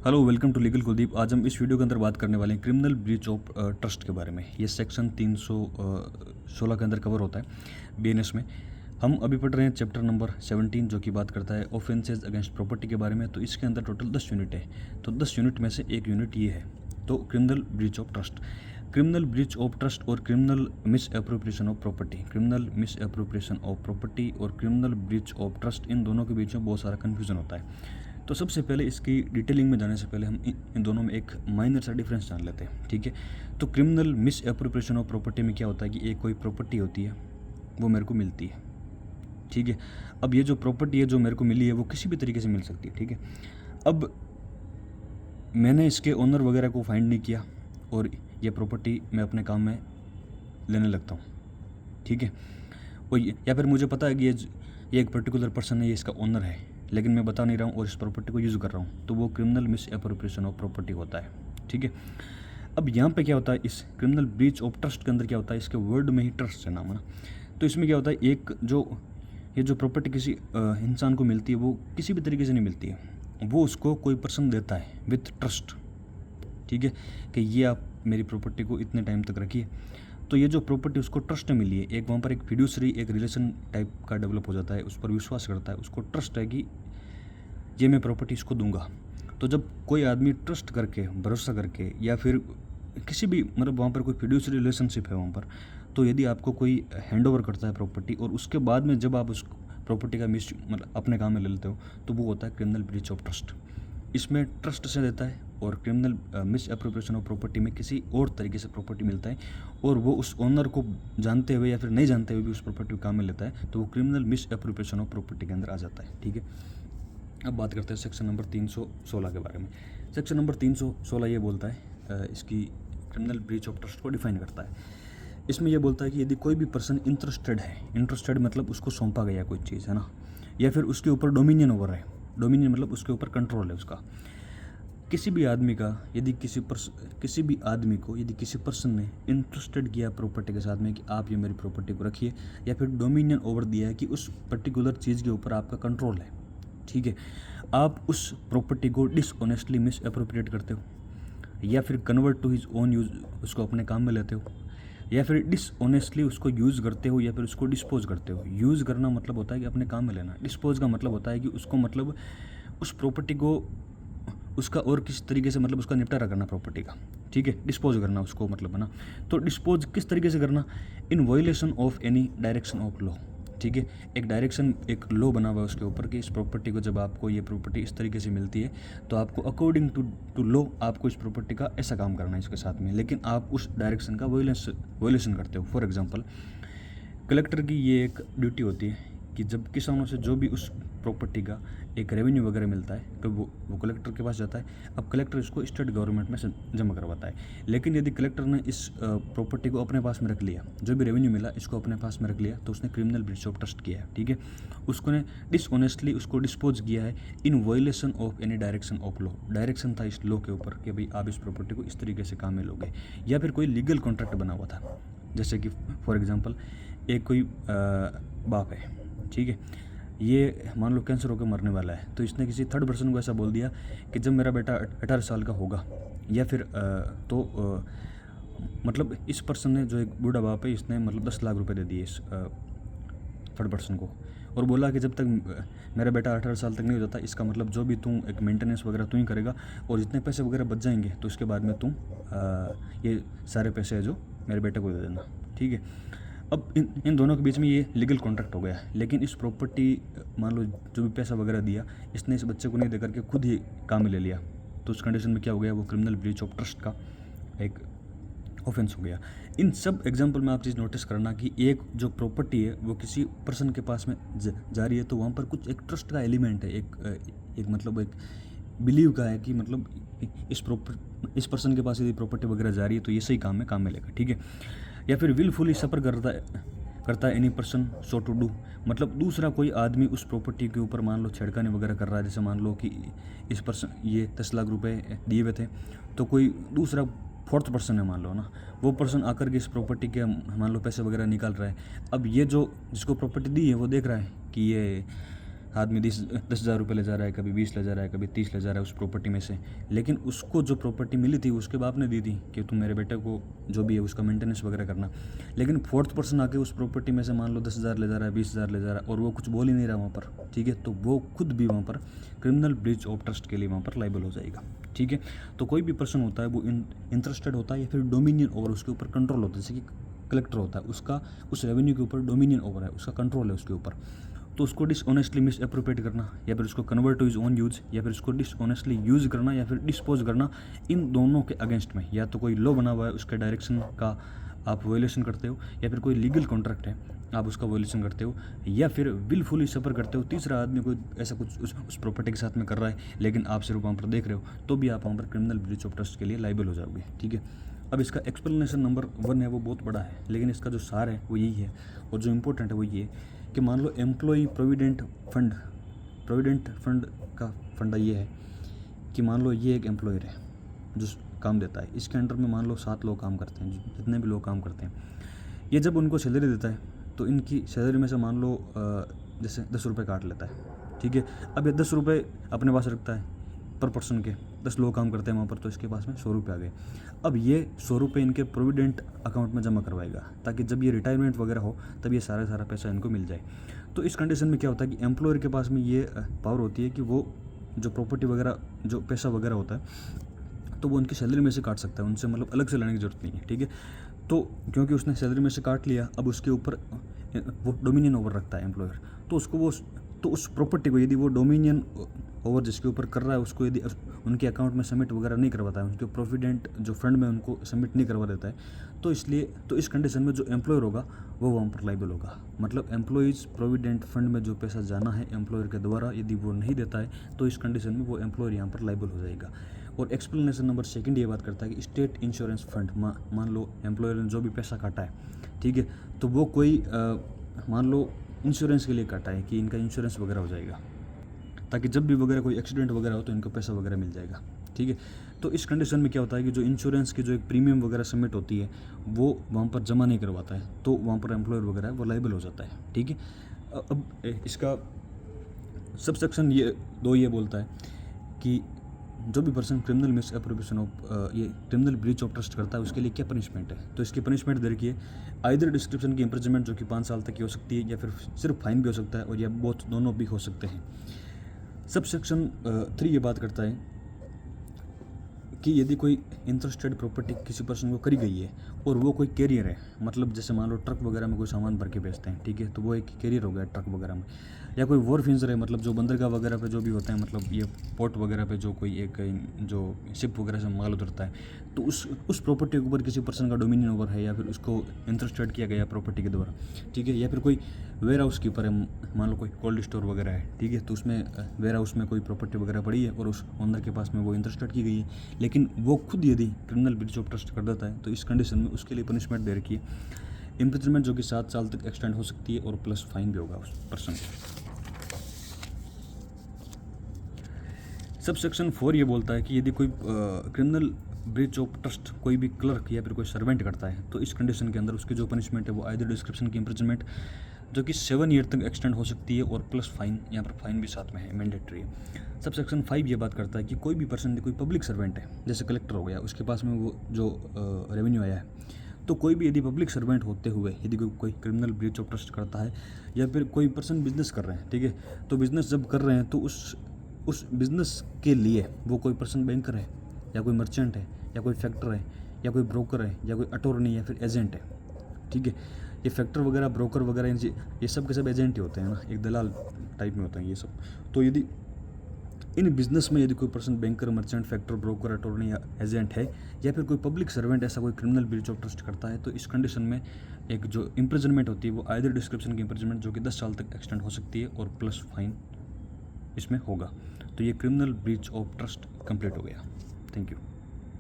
Hello, welcome to legal Kuldeep. आज हम इस वीडियो के अंदर बात करने वाले हैं क्रिमिनल ब्रीच ऑफ ट्रस्ट के बारे में। ये सेक्शन 316 के अंदर कवर होता है बीएनएस में। हम अभी पढ़ रहे हैं चैप्टर नंबर 17 जो कि बात करता है ऑफेंसेस अगेंस्ट प्रॉपर्टी के बारे में। तो इसके अंदर टोटल 10 यूनिट है। तो 10 यूनिट में से एक यूनिट ये है, तो criminal breach of trust. Criminal breach of trust और criminal misappropriation of property, criminal misappropriation of property और क्रिमिनल ब्रीच ऑफ ट्रस्ट, इन दोनों के बीच में बहुत सारा कन्फ्यूजन होता है। तो सबसे पहले इसकी डिटेलिंग में जाने से पहले हम इन दोनों में एक माइनर सा डिफरेंस जान लेते हैं, ठीक है। तो criminal misappropriation of property में क्या होता है कि एक कोई प्रॉपर्टी होती है, वो मेरे को मिलती है, ठीक है। अब ये जो प्रॉपर्टी है जो मेरे को मिली है वो किसी भी तरीके से मिल सकती है, ठीक है। अब मैंने इसके ओनर वगैरह को फाइंड नहीं किया और ये प्रॉपर्टी मैं अपने काम में लेने लगता हूँ, ठीक है। और या फिर मुझे पता है कि ये एक पर्टिकुलर पर्सन है, ये इसका ओनर है, लेकिन मैं बता नहीं रहा हूँ और इस प्रॉपर्टी को यूज़ कर रहा हूँ, तो वो criminal misappropriation of property होता है, ठीक है। अब यहाँ पे क्या होता है, इस क्रिमिनल ब्रीच ऑफ ट्रस्ट के अंदर क्या होता है, इसके वर्ड में ही ट्रस्ट है नाम है ना। तो इसमें क्या होता है, ये जो प्रॉपर्टी किसी इंसान को मिलती है वो किसी भी तरीके से नहीं मिलती है, वो उसको कोई पर्सन देता है विथ ट्रस्ट, ठीक है, कि ये आप मेरी प्रॉपर्टी को इतने टाइम तक रखिए। तो ये जो प्रॉपर्टी उसको ट्रस्ट में मिली है, एक वहाँ पर एक फिड्यूसरी एक रिलेशन टाइप का डेवलप हो जाता है, उस पर विश्वास करता है, उसको ट्रस्ट है कि ये मैं प्रॉपर्टी इसको दूंगा। तो जब कोई आदमी ट्रस्ट करके, भरोसा करके, या फिर किसी भी मतलब वहाँ पर कोई फिड्यूसरी रिलेशनशिप है वहाँ पर, तो यदि आपको कोई हैंड ओवर करता है प्रॉपर्टी और उसके बाद में जब आप उस प्रॉपर्टी का मिस मतलब अपने काम में ले लेते हो, तो वो होता है क्रिमिनल ब्रीच ऑफ ट्रस्ट। इसमें ट्रस्ट से देता है और criminal misappropriation of property में किसी और तरीके से प्रॉपर्टी मिलता है और वो उस ओनर को जानते हुए या फिर नहीं जानते हुए भी उस प्रॉपर्टी को काम में लेता है, तो वो criminal misappropriation of property के अंदर आ जाता है, ठीक है। अब बात करते हैं सेक्शन नंबर 316 के बारे में। सेक्शन नंबर 316 ये बोलता है, इसकी क्रिमिनल ब्रीच ऑफ ट्रस्ट को डिफाइन करता है। इसमें यह बोलता है कि यदि कोई भी पर्सन इंटरेस्टेड मतलब उसको सौंपा गया कोई चीज़ है ना, या फिर उसके ऊपर डोमिनियन ओवर है, डोमिनियन मतलब उसके ऊपर कंट्रोल है उसका, किसी भी आदमी का, यदि किसी पर्सन ने इंटरेस्टेड किया प्रॉपर्टी के साथ में कि आप ये मेरी प्रॉपर्टी को रखिए, या फिर डोमिनियन ओवर दिया है कि उस पर्टिकुलर चीज़ के ऊपर आपका कंट्रोल है, ठीक है, आप उस प्रॉपर्टी को डिसऑनेस्टली मिस अप्रोप्रिएट करते हो, या फिर convert to his own use उसको अपने काम में लेते हो, या फिर डिसऑनेस्टली उसको यूज़ करते हो, या फिर उसको डिस्पोज करते हो। यूज़ करना मतलब होता है कि अपने काम में लेना, डिस्पोज का मतलब होता है कि उसको मतलब उस प्रॉपर्टी को उसका और किस तरीके से मतलब उसका निपटारा करना प्रॉपर्टी का, ठीक है, डिस्पोज करना उसको मतलब है ना। तो डिस्पोज किस तरीके से करना, in violation of any direction of law, ठीक है। एक लॉ बना हुआ है उसके ऊपर कि इस प्रॉपर्टी को जब आपको ये प्रॉपर्टी इस तरीके से मिलती है तो आपको अकॉर्डिंग टू लॉ आपको इस प्रॉपर्टी का ऐसा काम करना है इसके साथ में, लेकिन आप उस डायरेक्शन का वायलेशन करते हो। फॉर एग्जांपल, कलेक्टर की ये एक ड्यूटी होती है कि जब किसानों से जो भी उस प्रॉपर्टी का एक रेवेन्यू वगैरह मिलता है तो वो कलेक्टर के पास जाता है। अब कलेक्टर इसको स्टेट गवर्नमेंट में से जमा करवाता है, लेकिन यदि कलेक्टर ने इस प्रॉपर्टी को अपने पास में रख लिया, जो भी रेवेन्यू मिला इसको अपने पास में रख लिया, तो उसने क्रिमिनल ब्रीच ऑफ ट्रस्ट किया है, ठीक है। उसको ने डिसऑनेस्टली उसको डिस्पोज किया है in violation of any direction of law, direction था इस लॉ के ऊपर कि भाई आप इस प्रॉपर्टी को इस तरीके से काम में लोगे, या फिर कोई लीगल कॉन्ट्रैक्ट बना हुआ था, जैसे कि फॉर एग्जाम्पल एक कोई बाप है, ठीक है, ये मान लो कैंसर होकर मरने वाला है, तो इसने किसी थर्ड पर्सन को ऐसा बोल दिया कि जब मेरा बेटा 18 साल का होगा, या फिर मतलब इस पर्सन ने, जो एक बूढ़ा बाप है, इसने मतलब 10 लाख रुपए दे दिए इस थर्ड पर्सन को, और बोला कि जब तक मेरा बेटा 18 साल तक नहीं हो जाता, इसका मतलब जो भी तू एक मेंटेनेंस वगैरह तू ही करेगा, और जितने पैसे वगैरह बच जाएंगे तो उसके बाद में तू ये सारे पैसे है जो मेरे बेटे को दे देना, ठीक है। अब इन दोनों के बीच में ये लीगल कॉन्ट्रैक्ट हो गया, लेकिन इस प्रॉपर्टी मान लो जो भी पैसा वगैरह दिया इसने इस बच्चे को नहीं देकर के खुद ही काम में ले लिया, तो उस कंडीशन में क्या हो गया, वो क्रिमिनल ब्रीच ऑफ ट्रस्ट का एक ऑफेंस हो गया। इन सब एग्जाम्पल में आप चीज़ नोटिस करना कि एक जो प्रॉपर्टी है वो किसी पर्सन के पास में जा रही है, तो वहाँ पर कुछ एक ट्रस्ट का एलिमेंट है, एक मतलब एक बिलीव का है कि मतलब इस पर्सन के पास यदि प्रॉपर्टी वगैरह जा रही है तो ये सही काम में लेगा, ठीक है। या फिर विलफुली सफ़र करता है any person so to do, मतलब दूसरा कोई आदमी उस प्रॉपर्टी के ऊपर मान लो छेड़खानी वगैरह कर रहा है, जैसे मान लो कि इस पर्सन ये 10 लाख रुपए दिए हुए थे, तो कोई दूसरा फोर्थ पर्सन है मान लो ना, वो पर्सन आकर के इस प्रॉपर्टी के मान लो पैसे वगैरह निकाल रहा है। अब ये जो जिसको प्रॉपर्टी दी है वो देख रहा है कि ये आदमी 10,000 रुपये ले जा रहा है, कभी 20 ले जा रहा है, कभी 30 ले जा रहा है उस प्रॉपर्टी में से, लेकिन उसको जो प्रॉपर्टी मिली थी उसके बाप ने दी थी कि तुम मेरे बेटे को जो भी है उसका मेंटेनेंस वगैरह करना। लेकिन फोर्थ पर्सन आके उस प्रॉपर्टी में से मान लो 10,000 ले जा रहा है, 20,000 ले जा रहा है और वो कुछ बोल ही नहीं रहा वहाँ पर, ठीक है, तो वो खुद भी वहाँ पर क्रिमिनल ब्रीच ऑफ ट्रस्ट के लिए वहाँ पर लायबल हो जाएगा, ठीक है। तो कोई भी पर्सन होता है वो इंटरेस्टेड होता है या फिर डोमिनियन ओवर उसके ऊपर कंट्रोल होता है, जैसे कि कलेक्टर होता है, उसका उस रेवेन्यू के ऊपर डोमिनियन ओवर है, उसका कंट्रोल है उसके ऊपर, तो उसको डिसऑनेस्टली मिस अप्रोप्रिएट करना या फिर उसको convert two is own use या फिर उसको डिसऑनेस्टली यूज करना या फिर डिस्पोज करना, इन दोनों के अगेंस्ट में या तो कोई लॉ बना हुआ है उसके डायरेक्शन का आप वायोलेशन करते हो, या फिर कोई लीगल कॉन्ट्रैक्ट है आप उसका वायोलेशन करते हो, या फिर विलफुली सफर करते हो, तीसरा आदमी कोई ऐसा कुछ उस प्रॉपर्टी के साथ में कर रहा है लेकिन आप सिर्फ वहाँ पर देख रहे हो, तो भी आप वहाँ पर क्रिमिनल ब्रीच ऑफ ट्रस्ट के लिए लायबल हो जाओगे, ठीक है। अब इसका एक्सप्लेनेशन नंबर 1 है वो बहुत बड़ा है, लेकिन इसका जो सार है वो यही है, और जो इम्पोर्टेंट है वो ये कि मान लो एम्प्लॉई प्रोविडेंट फंड का फंडा ये है कि मान लो ये एक एम्प्लॉयर है जो काम देता है, इसके अंडर में मान लो 7 लोग काम करते हैं, जितने भी लोग काम करते हैं, ये जब उनको सैलरी देता है तो इनकी सैलरी में से मान लो जैसे 10 रुपये काट लेता है, ठीक है। अब ये 10 रुपये अपने पास रखता है पर पर्सन के, 10 लोग काम करते हैं वहाँ पर, तो इसके पास में 100 रुपये आ गए। अब ये 100 रुपये इनके प्रोविडेंट अकाउंट में जमा करवाएगा ताकि जब ये रिटायरमेंट वगैरह हो तब ये सारा पैसा इनको मिल जाए। तो इस कंडीशन में क्या होता है कि एम्प्लॉयर के पास में ये पावर होती है कि वो जो प्रॉपर्टी वगैरह जो पैसा वगैरह होता है तो वो उनकी सैलरी में से काट सकता है, उनसे मतलब अलग से लेने की जरूरत नहीं है, ठीक है। तो क्योंकि उसने सैलरी में से काट लिया, अब उसके ऊपर वो डोमिनियन ओवर रखता है एम्प्लॉयर, तो उसको वो तो उस प्रॉपर्टी को यदि वो डोमिनियन ओवर जिसके ऊपर कर रहा है उसको यदि उनके अकाउंट में सबमिट वगैरह नहीं करवाता है, उनके प्रोविडेंट जो फंड में उनको सबमिट नहीं करवा देता है, तो इसलिए तो इस कंडीशन में जो एम्प्लॉयर होगा वो वहाँ पर लायबल होगा। मतलब एम्प्लॉयज़ प्रोविडेंट फंड में जो पैसा जाना है एम्प्लॉयर के द्वारा यदि वो नहीं देता है तो इस कंडीशन में वो एम्प्लॉयर यहाँ पर लायबल हो जाएगा। और एक्सप्लेनेशन नंबर 2 ये बात करता है कि स्टेट इंश्योरेंस फंड, मान लो एम्प्लॉयर ने जो भी पैसा काटा है, ठीक है, तो वो कोई मान लो इंश्योरेंस के लिए काटा है कि इनका इंश्योरेंस वगैरह हो जाएगा ताकि जब भी वगैरह कोई एक्सीडेंट वगैरह हो तो इनको पैसा वगैरह मिल जाएगा, ठीक है। तो इस कंडीशन में क्या होता है कि जो इंश्योरेंस की जो एक प्रीमियम वगैरह सबमिट होती है वो वहाँ पर जमा नहीं करवाता है, तो वहाँ पर एम्प्लॉयर वगैरह वो लायबल हो जाता है, ठीक है। अब इसका सबसेक्शन 2 ये बोलता है कि जो भी person criminal misappropriation of ये क्रिमिनल ब्रीच ऑफ ट्रस्ट करता है उसके लिए क्या पनिशमेंट है। तो इसकी पनिशमेंट दे रखी है आइदर डिस्क्रिप्शन की इम्प्रिजनमेंट जो कि 5 साल तक की हो सकती है, या फिर सिर्फ फाइन भी हो सकता है, और या बोथ दोनों भी हो सकते हैं। सबसेक्शन 3 ये बात करता है कि यदि कोई इंटरेस्टेड प्रॉपर्टी किसी पर्सन को करी गई है और वो कोई कैरियर है, मतलब जैसे मान लो ट्रक वगैरह में कोई सामान भर के बेचते हैं, ठीक है, तो वो एक कैरियर हो गया ट्रक वगैरह में, या कोई वॉर्फ इंजर है, मतलब जो बंदरगाह वगैरह पे जो भी होते हैं, मतलब ये पोर्ट वगैरह पे जो कोई एक जो शिप वगैरह से माल उतरता है, तो उस प्रॉपर्टी के ऊपर किसी पर्सन का डोमिनियन ओवर है या फिर उसको इंटरेस्टेड किया गया प्रॉपर्टी के द्वारा, ठीक है। या फिर कोई वेयर हाउस कीपर है, मान लो कोई कोल्ड स्टोर वगैरह है, ठीक है, तो उसमें वेयर हाउस में कोई प्रॉपर्टी वगैरह पड़ी है और उस ओनर के पास में वो इंटरेस्टेड की गई है, लेकिन वो खुद यदि क्रिमिनल ब्रीच ऑफ ट्रस्ट कर देता है तो इस कंडीशन में उसके लिए पनिशमेंट दे रखी है इम्प्रिजनमेंट जो कि 7 साल तक एक्सटेंड हो सकती है और प्लस फाइन भी होगा उस पर्सन को। सबसेक्शन 4 ये बोलता है कि यदि कोई क्रिमिनल ब्रीच ऑफ ट्रस्ट कोई भी क्लर्क या फिर कोई सर्वेंट करता है तो इस कंडीशन के अंदर उसकी जो पनिशमेंट है वो आइदर डिस्क्रिप्शन की इम्प्रिजनमेंट जो कि 7 ईयर तक एक्सटेंड हो सकती है और प्लस फाइन, यहाँ पर फाइन भी साथ में है, मैंडेटरी है। सबसेक्शन 5 ये बात करता है कि कोई भी पर्सन कोई पब्लिक सर्वेंट है, जैसे कलेक्टर हो गया, उसके पास में वो जो रेवेन्यू आया है, तो कोई भी यदि पब्लिक सर्वेंट होते हुए यदि कोई क्रिमिनल ब्रीच ऑफ ट्रस्ट करता है, या फिर कोई पर्सन बिजनेस कर रहे हैं, ठीक है, तो बिजनेस जब कर रहे हैं तो उस बिज़नेस के लिए वो कोई पर्सन बैंकर है या कोई मर्चेंट है या कोई फैक्टर है या कोई ब्रोकर है या कोई अटॉर्नी या फिर एजेंट है, ठीक है। ये फैक्टर वगैरह ब्रोकर वगैरह ये सब के सब एजेंट ही होते हैं ना, एक दलाल टाइप में होते हैं ये सब। तो यदि इन बिजनेस में यदि कोई person banker, merchant, factor, broker, attorney या एजेंट है, या फिर कोई पब्लिक सर्वेंट ऐसा कोई क्रिमिनल ब्रीच ऑफ ट्रस्ट करता है, तो इस कंडीशन में एक जो इम्प्रिजनमेंट होती है वो आइदर डिस्क्रिप्शन की इम्प्रिजनमेंट जो कि 10 साल तक एक्सटेंड हो सकती है और प्लस फाइन इसमें होगा। तो ये criminal breach of trust complete हो गया। Thank you.